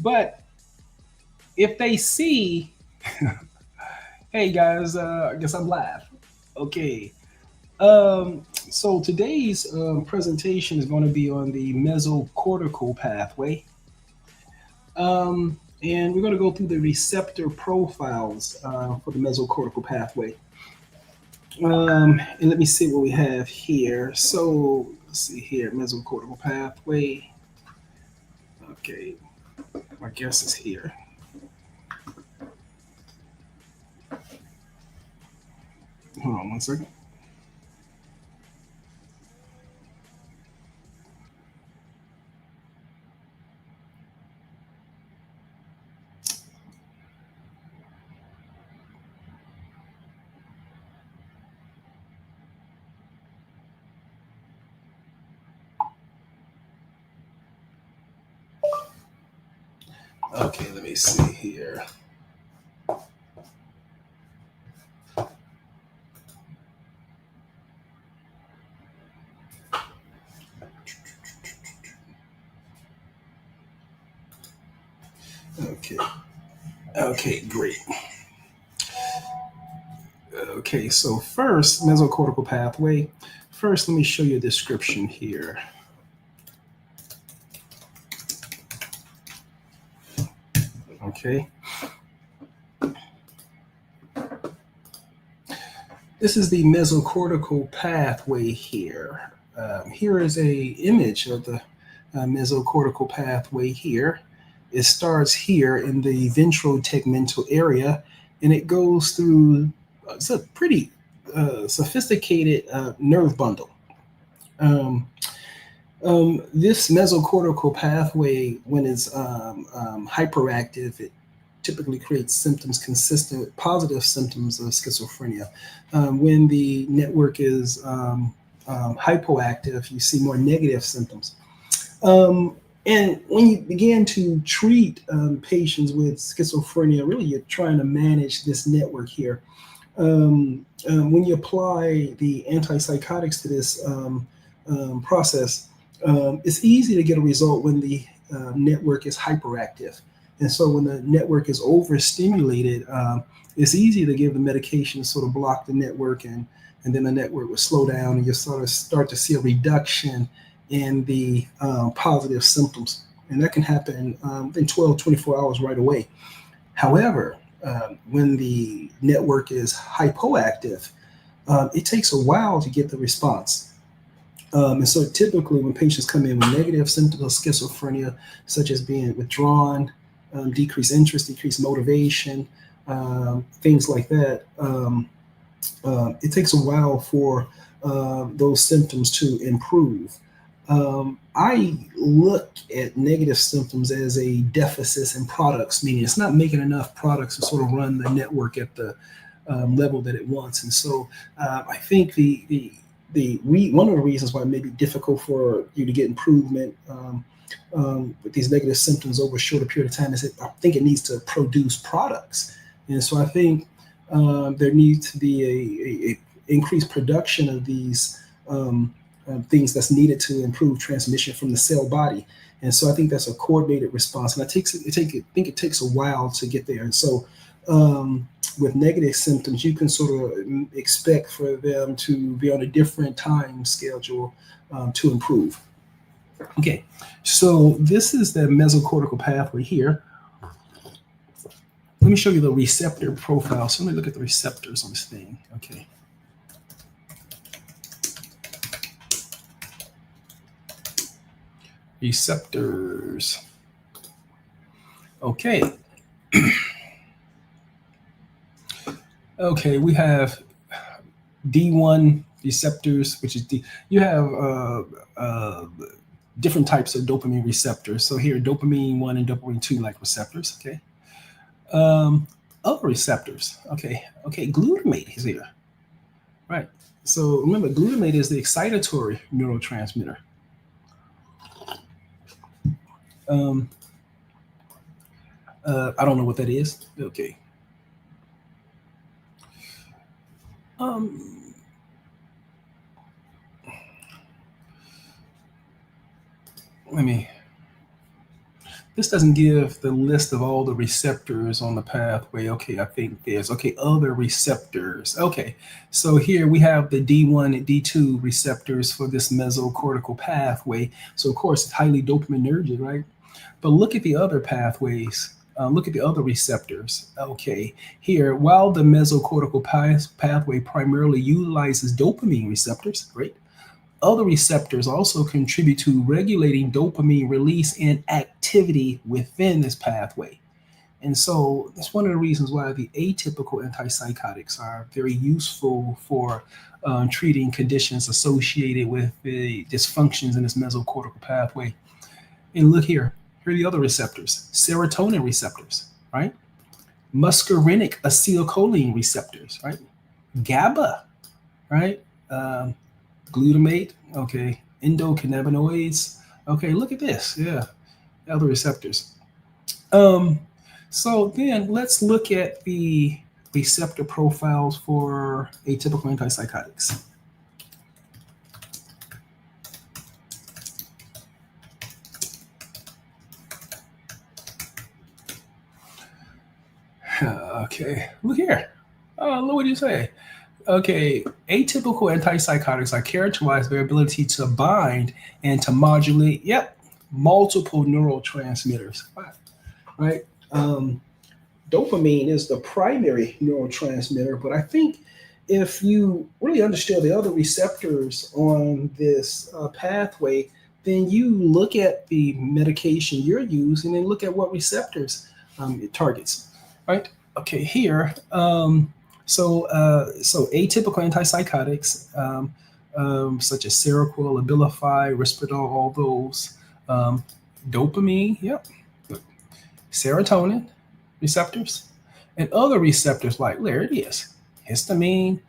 But if they see, hey guys, I guess I'm live. Okay. So today's presentation is going to be on the mesocortical pathway. And we're going to go through the receptor profiles for the mesocortical pathway. And let me see what we have here. So let's see here, mesocortical pathway. Okay, my guess is here. Hold on one second. Okay, let me see here. Okay. Okay, great. Okay, so first, mesocortical pathway. First, let me show you a description here. Okay. This is the mesocortical pathway here. Here is a image of the mesocortical pathway here. It starts here in the ventrotegmental area, and it goes through. It's a pretty sophisticated nerve bundle. Um, this mesocortical pathway, when it's hyperactive, it typically creates symptoms consistent with positive symptoms of schizophrenia. When the network is hypoactive, you see more negative symptoms. And when you begin to treat patients with schizophrenia, really you're trying to manage this network here. When you apply the antipsychotics to this process, it's easy to get a result when the network is hyperactive. And so when the network is overstimulated, it's easy to give the medication to sort of block the network, and then the network will slow down and you sort of start to see a reduction in the positive symptoms. And that can happen in 12, 24 hours right away. However, when the network is hypoactive, it takes a while to get the response. And so typically when patients come in with negative symptoms of schizophrenia, such as being withdrawn, decreased interest, decreased motivation, things like that, it takes a while for those symptoms to improve. I look at negative symptoms as a deficit in products, meaning it's not making enough products to sort of run the network at the level that it wants. And so I think one of the reasons why it may be difficult for you to get improvement with these negative symptoms over a shorter period of time is that I think it needs to produce products. And so I think there needs to be a increased production of these things that's needed to improve transmission from the cell body. And so I think that's a coordinated response. And I think it takes a while to get there. And so with negative symptoms, you can sort of expect for them to be on a different time schedule to improve. Okay, so this is the mesocortical pathway here. Let me show you the receptor profile. So let me look at the receptors on this thing. Okay. Receptors. Okay. Okay, we have D1 receptors, which is you have different types of dopamine receptors. So here, dopamine 1 and dopamine 2 like receptors. Okay. Other receptors. Okay. Glutamate is here. Right. So remember, glutamate is the excitatory neurotransmitter. I don't know what that is. Okay. Let me. This doesn't give the list of all the receptors on the pathway. Okay, I think there's, okay, other receptors. Okay, so here we have the D1 and D2 receptors for this mesocortical pathway. So of course it's highly dopaminergic, right? But look at the other pathways. Look at the other receptors. Okay, here, while the mesocortical pathway primarily utilizes dopamine receptors, great, other receptors also contribute to regulating dopamine release and activity within this pathway. And so that's one of the reasons why the atypical antipsychotics are very useful for treating conditions associated with the dysfunctions in this mesocortical pathway. And look here, here are the other receptors: serotonin receptors, right? Muscarinic acetylcholine receptors, right? GABA, right? Glutamate, okay, endocannabinoids. Okay, look at this. Yeah, other receptors. So then let's look at the receptor profiles for atypical antipsychotics. Okay, look here. Look what you say. Okay, atypical antipsychotics are characterized by their ability to bind and to modulate, multiple neurotransmitters, right? Dopamine is the primary neurotransmitter, but I think if you really understand the other receptors on this pathway, then you look at the medication you're using and look at what receptors it targets, right? Okay, here. So atypical antipsychotics, such as Seroquel, Abilify, Risperdal, all those. Dopamine, serotonin receptors, and other receptors like, there it is, histamine,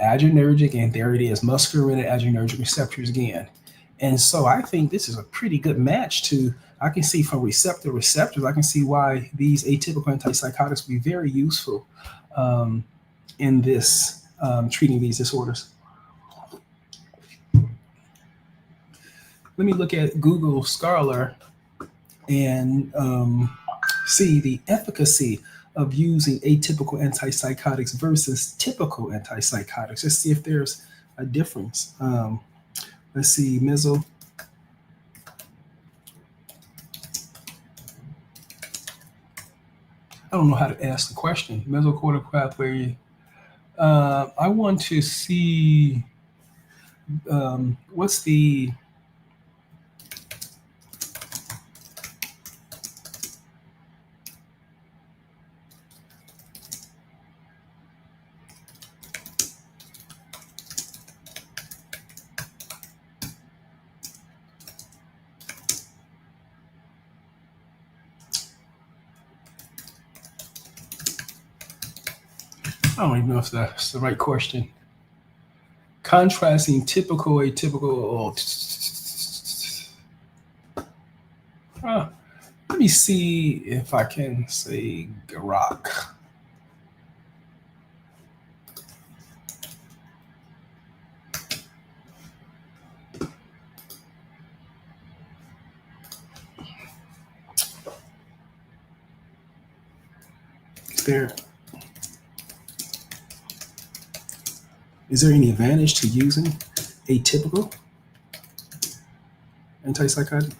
adrenergic, and there it is, muscarinic adrenergic receptors again. And so I think this is a pretty good match to, I can see from receptors, I can see why these atypical antipsychotics will be very useful in this treating these disorders. Let me look at Google Scholar and see the efficacy of using atypical antipsychotics versus typical antipsychotics. Let's see if there's a difference. Let's see, I don't know how to ask the question. Mesocortical pathway. I want to see what's the I don't even know if that's the right question. Contrasting typical, atypical. Let me see if I can say Garak. Is there any advantage to using atypical antipsychotic?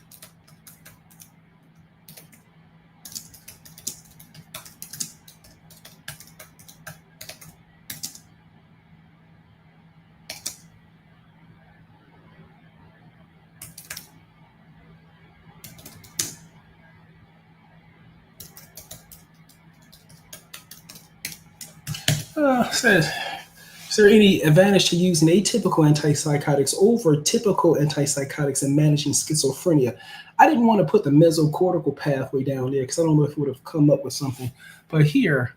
Says, is there any advantage to using atypical antipsychotics over typical antipsychotics in managing schizophrenia? I didn't want to put the mesocortical pathway down there because I don't know if it would have come up with something. But here,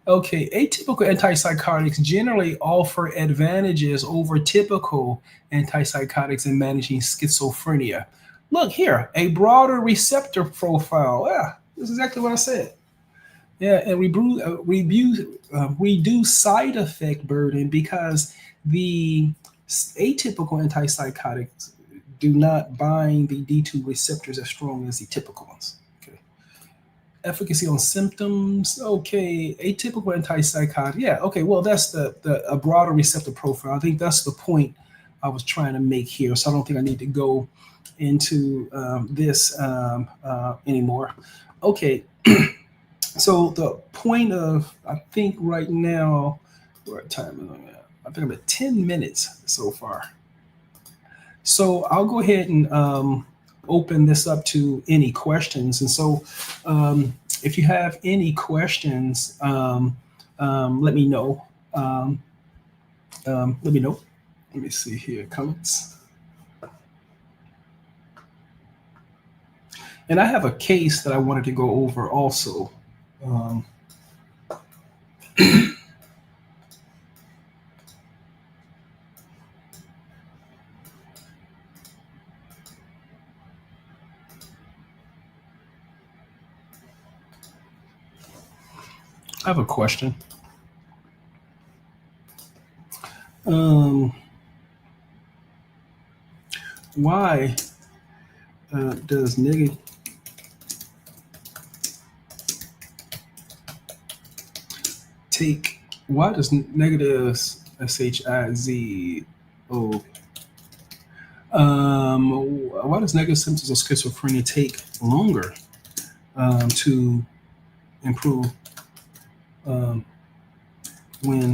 okay, atypical antipsychotics generally offer advantages over typical antipsychotics in managing schizophrenia. Look here, a broader receptor profile. Yeah, that's exactly what I said. Yeah, and reduce side effect burden because the atypical antipsychotics do not bind the D2 receptors as strong as the typical ones. Okay. Efficacy on symptoms. Okay, atypical antipsychotic. Yeah. Okay. Well, that's a broader receptor profile. I think that's the point I was trying to make here. So I don't think I need to go into this anymore. Okay. So the point of, I think right now, what time is it? I think I'm at 10 minutes so far. So I'll go ahead and open this up to any questions. And so if you have any questions, let me know. Let me know. Let me see here, comments. And I have a case that I wanted to go over also. I have a question. Why does negative why does negative SHIZO why does negative symptoms of schizophrenia take longer to improve when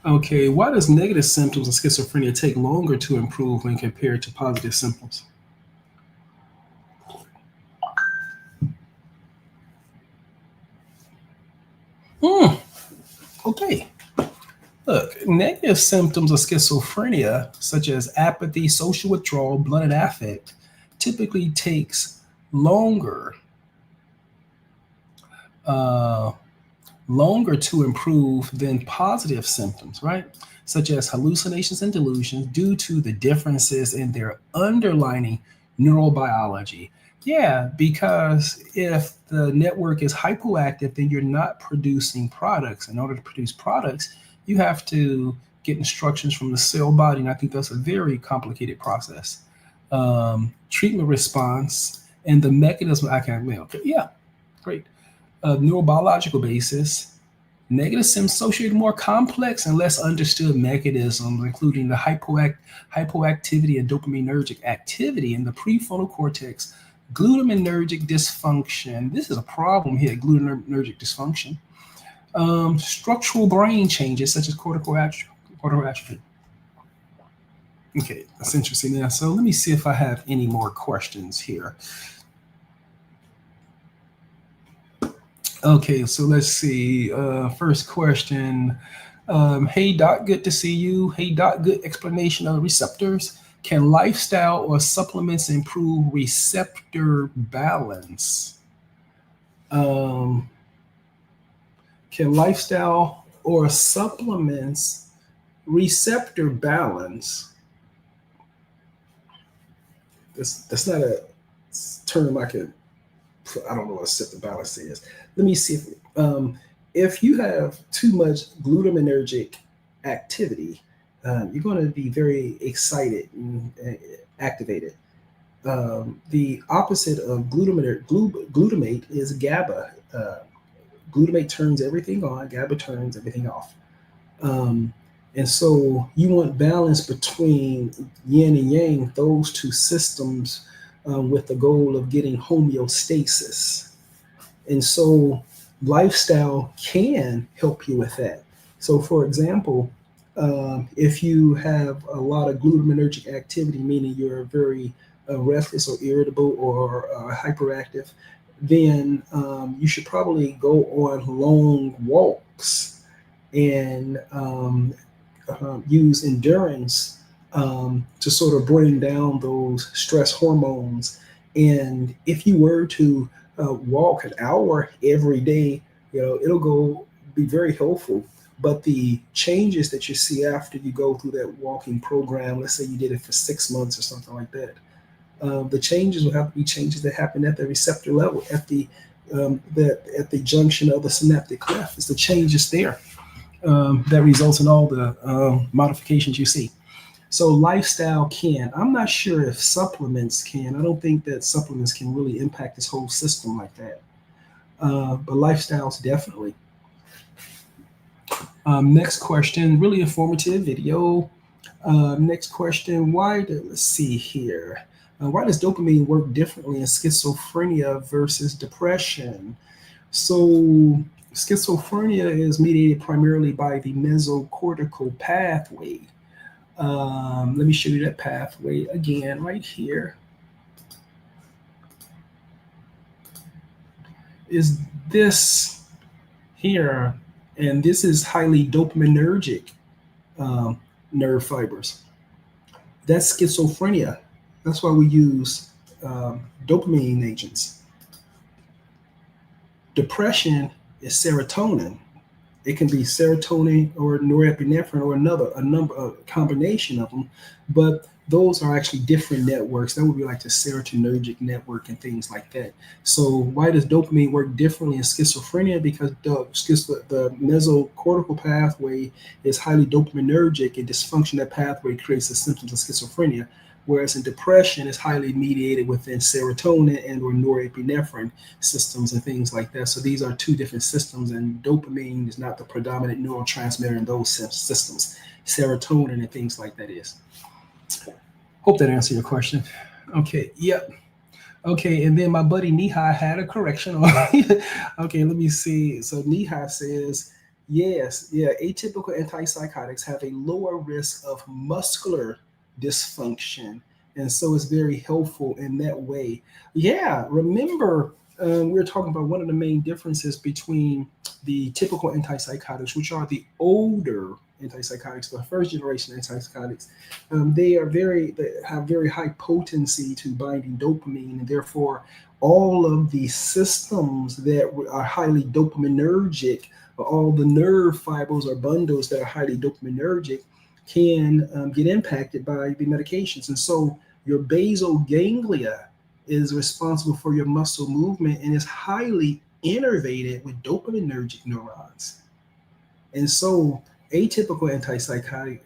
okay, why does negative symptoms of schizophrenia take longer to improve when compared to positive symptoms? Okay. Look, negative symptoms of schizophrenia, such as apathy, social withdrawal, blunted affect, typically takes longer to improve than positive symptoms, right? Such as hallucinations and delusions due to the differences in their underlying neurobiology. Yeah, because if the network is hypoactive, then you're not producing products. In order to produce products, you have to get instructions from the cell body, and I think that's a very complicated process. Treatment response and the mechanism. Okay, yeah, great. Neurobiological basis. Negative symptoms associated with more complex and less understood mechanisms, including the hypoactivity and dopaminergic activity in the prefrontal cortex, glutaminergic dysfunction. This is a problem here, glutaminergic dysfunction. Structural brain changes such as cortical atrophy. Okay, that's interesting. Now, so let me see if I have any more questions here. Okay, so let's see. First question. Hey, Doc, good to see you. Hey, Doc, good explanation of the receptors. Can lifestyle or supplements improve receptor balance? Can lifestyle or supplements receptor balance? That's not a term I don't know what receptor balance is. Let me see if you have too much glutaminergic activity, you're going to be very excited and activated. The opposite of glutamate is GABA. Glutamate turns everything on, GABA turns everything off. And so you want balance between yin and yang, those two systems, with the goal of getting homeostasis. And so lifestyle can help you with that. So for example, if you have a lot of glutaminergic activity, meaning you're very restless or irritable or hyperactive, then you should probably go on long walks and use endurance to sort of bring down those stress hormones. And if you were to walk an hour every day, it'll be very helpful. But the changes that you see after you go through that walking program, let's say you did it for 6 months or something like that, the changes will have to be changes that happen at the receptor level, at the junction of the synaptic cleft. It's the changes there. that results in all the modifications you see. So lifestyle can. I'm not sure if supplements can. I don't think that supplements can really impact this whole system like that. But lifestyles definitely. Next question, really informative video. Next question, let's see here. Why does dopamine work differently in schizophrenia versus depression? So schizophrenia is mediated primarily by the mesocortical pathway. Let me show you that pathway again right here. Is this here, and this is highly dopaminergic nerve fibers. That's schizophrenia. That's why we use dopamine agents. Depression is serotonin. It can be serotonin or norepinephrine or a combination of them, but those are actually different networks. That would be like the serotonergic network and things like that. So why does dopamine work differently in schizophrenia? Because the mesocortical pathway is highly dopaminergic, and dysfunction of that pathway creates the symptoms of schizophrenia. Whereas in depression, it's highly mediated within serotonin and or norepinephrine systems and things like that. So these are two different systems, and dopamine is not the predominant neurotransmitter in those systems. Serotonin and things like that is. Hope that answered your question. Okay, yep. Okay, and then my buddy Nihai had a correction. Okay, let me see. So Nihai says, yes, atypical antipsychotics have a lower risk of muscular dysfunction, and so it's very helpful in that way. Yeah, remember we were talking about one of the main differences between the typical antipsychotics, which are the older antipsychotics, the first generation antipsychotics. They have very high potency to binding dopamine, and therefore all of the systems that are highly dopaminergic, all the nerve fibers or bundles that are highly dopaminergic, can get impacted by the medications. And so your basal ganglia is responsible for your muscle movement and is highly innervated with dopaminergic neurons. And so typical antipsychotics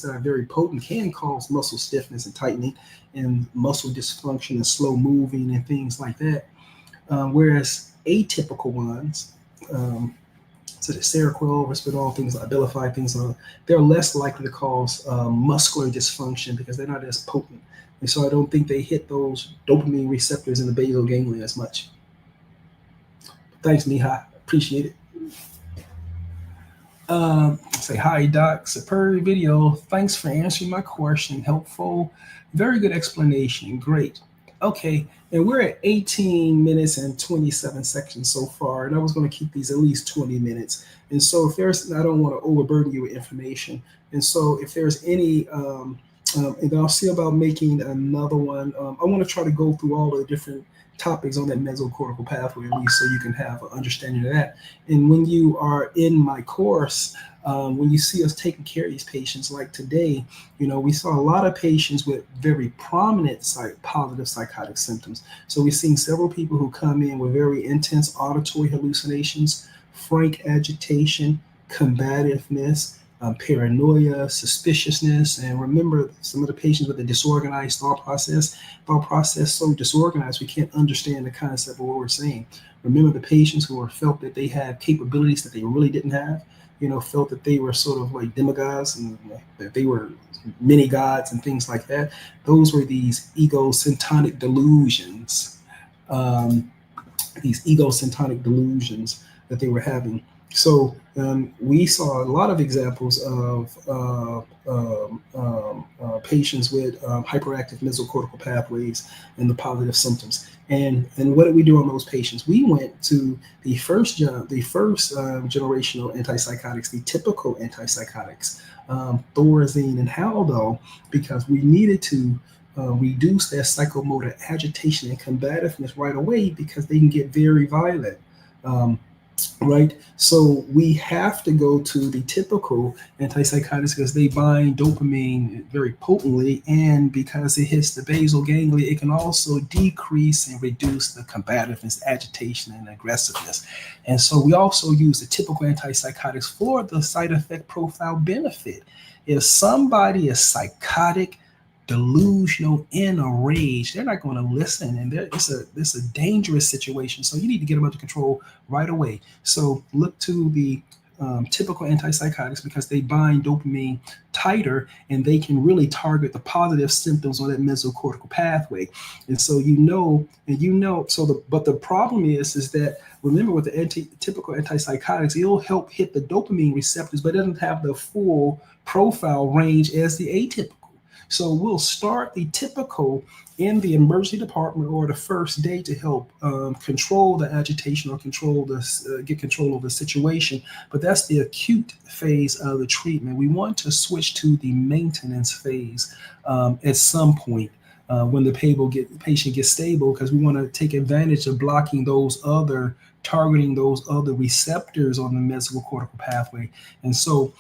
that are very potent can cause muscle stiffness and tightening and muscle dysfunction and slow moving and things like that. Whereas atypical ones, so the Seroquel, Risperdal, things like Abilify, they're less likely to cause muscular dysfunction because they're not as potent. And so I don't think they hit those dopamine receptors in the basal ganglia as much. Thanks, Mihai. Appreciate it. Say hi, Doc. Superb video. Thanks for answering my question. Helpful. Very good explanation. Great. Okay, and we're at 18 minutes and 27 seconds so far, and I was going to keep these at least 20 minutes. And so I don't want to overburden you with information. And so if there's any, and I'll see about making another one. I want to try to go through all the different topics on that mesocortical pathway, at least so you can have an understanding of that. And when you are in my course, when you see us taking care of these patients, like today, we saw a lot of patients with very prominent positive psychotic symptoms. So we've seen several people who come in with very intense auditory hallucinations, frank agitation, combativeness, paranoia, suspiciousness, and remember some of the patients with a disorganized thought process so disorganized we can't understand the concept of what we're saying. Remember the patients who felt that they had capabilities that they really didn't have, felt that they were sort of like demigods and that they were mini gods and things like that. Those were these egocentric delusions, that they were having. So we saw a lot of examples of patients with hyperactive mesocortical pathways and the positive symptoms. And what did we do on those patients? We went to the first generational antipsychotics, the typical antipsychotics, Thorazine and Haldol, because we needed to reduce their psychomotor agitation and combativeness right away because they can get very violent. right? So we have to go to the typical antipsychotics because they bind dopamine very potently, and because it hits the basal ganglia, it can also decrease and reduce the combativeness, agitation, and aggressiveness. And so we also use the typical antipsychotics for the side effect profile benefit. If somebody is psychotic, delusional, in a rage, they're not going to listen, and it's a dangerous situation. So you need to get them under control right away. So look to the typical antipsychotics because they bind dopamine tighter, and they can really target the positive symptoms on that mesocortical pathway. And so but the problem is that, remember, with the typical antipsychotics, it'll help hit the dopamine receptors, but it doesn't have the full profile range as the atypical. So we'll start the typical in the emergency department or the first day to help control the agitation or get control of the situation. But that's the acute phase of the treatment. We want to switch to the maintenance phase at some point when the patient gets stable, because we want to take advantage of targeting those other receptors on the mesocortical pathway. And so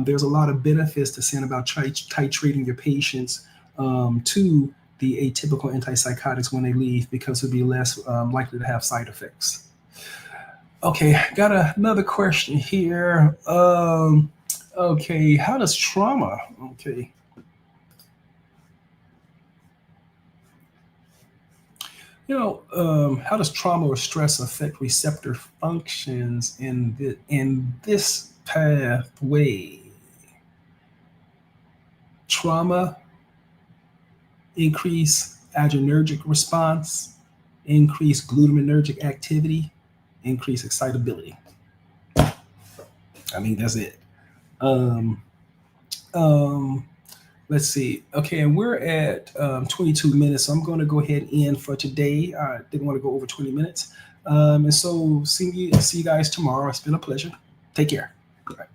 there's a lot of benefits to saying about titrating your patients to the atypical antipsychotics when they leave, because it'll be less likely to have side effects. Okay, got another question here. Okay, how does trauma? Okay. How does trauma or stress affect receptor functions in this pathway? Trauma, increase adrenergic response, increase glutaminergic activity, increase excitability. I mean, that's it. Let's see. Okay, and we're at 22 minutes, so I'm going to go ahead and end for today. I didn't want to go over 20 minutes. And so see you guys tomorrow. It's been a pleasure. Take care. Bye.